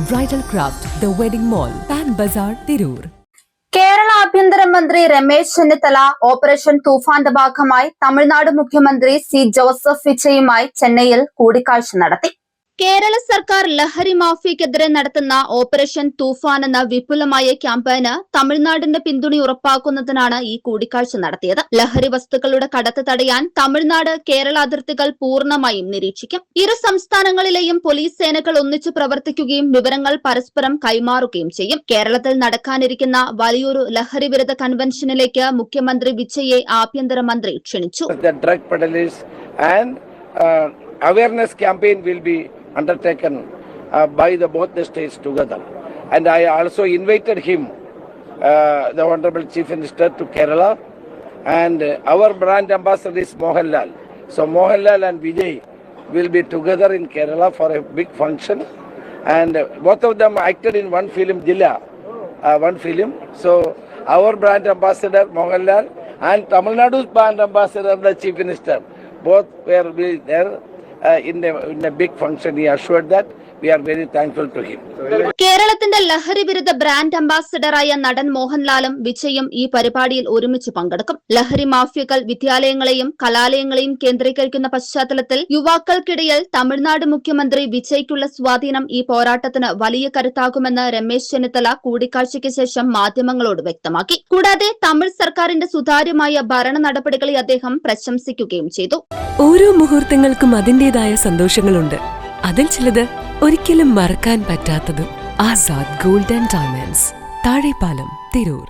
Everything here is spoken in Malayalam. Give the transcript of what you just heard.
Bridal Craft, The Wedding Mall, Pan Bazaar, Tirur. Kerala ആഭ്യന്തരമന്ത്രി രമേശ് ചെന്നിത്തല ഓപ്പറേഷൻ തൂഫാന്റെ ഭാഗമായി തമിഴ്നാട് മുഖ്യമന്ത്രി സി ജോസഫ് വിജയുമായി ചെന്നൈയിൽ കൂടിക്കാഴ്ച നടത്തി. കേരള സർക്കാർ ലഹരി മാഫിയക്കെതിരെ നടത്തുന്ന ഓപ്പറേഷൻ തൂഫാൻ എന്ന വിപുലമായ ക്യാമ്പയിന് തമിഴ്നാടിന്റെ പിന്തുണ ഉറപ്പാക്കുന്നതിനാണ് ഈ കൂടിക്കാഴ്ച നടത്തിയത്. ലഹരി വസ്തുക്കളുടെ കടത്ത് തടയാൻ തമിഴ്നാട് കേരള അതിർത്തികൾ പൂർണ്ണമായും നിരീക്ഷിക്കും. ഇരു സംസ്ഥാനങ്ങളിലെയും പോലീസ് സേനകൾ ഒന്നിച്ചു പ്രവർത്തിക്കുകയും വിവരങ്ങൾ പരസ്പരം കൈമാറുകയും ചെയ്യും. കേരളത്തിൽ നടക്കാനിരിക്കുന്ന വലിയൊരു ലഹരി വിരുദ്ധ കൺവെൻഷനിലേക്ക് മുഖ്യമന്ത്രി വിജയെ ആഭ്യന്തരമന്ത്രി ക്ഷണിച്ചു. Awareness campaign will be undertaken by both the states together, and I also invited him, the Honorable Chief Minister, to Kerala, and our brand ambassador is Mohanlal. So Mohanlal and Vijay will be together in Kerala for a big function, and both of them acted in one film, Jilla, one film. So our brand ambassador Mohanlal and Tamil Nadu's brand ambassador, the Chief Minister, both will be there. In a big function. He assured that we are very thankful to him. കേരളത്തിന്റെ ലഹരി വിരുദ്ധ ബ്രാൻഡ് അംബാസിഡറായ നടൻ മോഹൻലാലും വിജയും ഈ പരിപാടിയിൽ ഒരുമിച്ച് പങ്കെടുക്കും. ലഹരി മാഫിയകൾ വിദ്യാലയങ്ങളെയും കലാലയങ്ങളെയും കേന്ദ്രീകരിക്കുന്ന പശ്ചാത്തലത്തിൽ യുവാക്കൾക്കിടയിൽ തമിഴ്നാട് മുഖ്യമന്ത്രി വിജയ്ക്കുള്ള സ്വാധീനം ഈ പോരാട്ടത്തിന് വലിയ കരുത്താകുമെന്ന് രമേശ് ചെന്നിത്തല കൂടിക്കാഴ്ചയ്ക്ക് ശേഷം മാധ്യമങ്ങളോട് വ്യക്തമാക്കി. കൂടാതെ തമിഴ് സർക്കാരിന്റെ സുതാര്യമായ ഭരണ നടപടികളെ അദ്ദേഹം പ്രശംസിക്കുകയും ചെയ്തു. ഓരോ മുഹൂർത്തങ്ങൾക്കും അതിന്റേതായ സന്തോഷങ്ങളുണ്ട്. അതിൽ ചിലത് ഒരിക്കലും മറക്കാൻ പറ്റാത്തതും. Azad gold and diamonds, Thazhepalam, Tirur.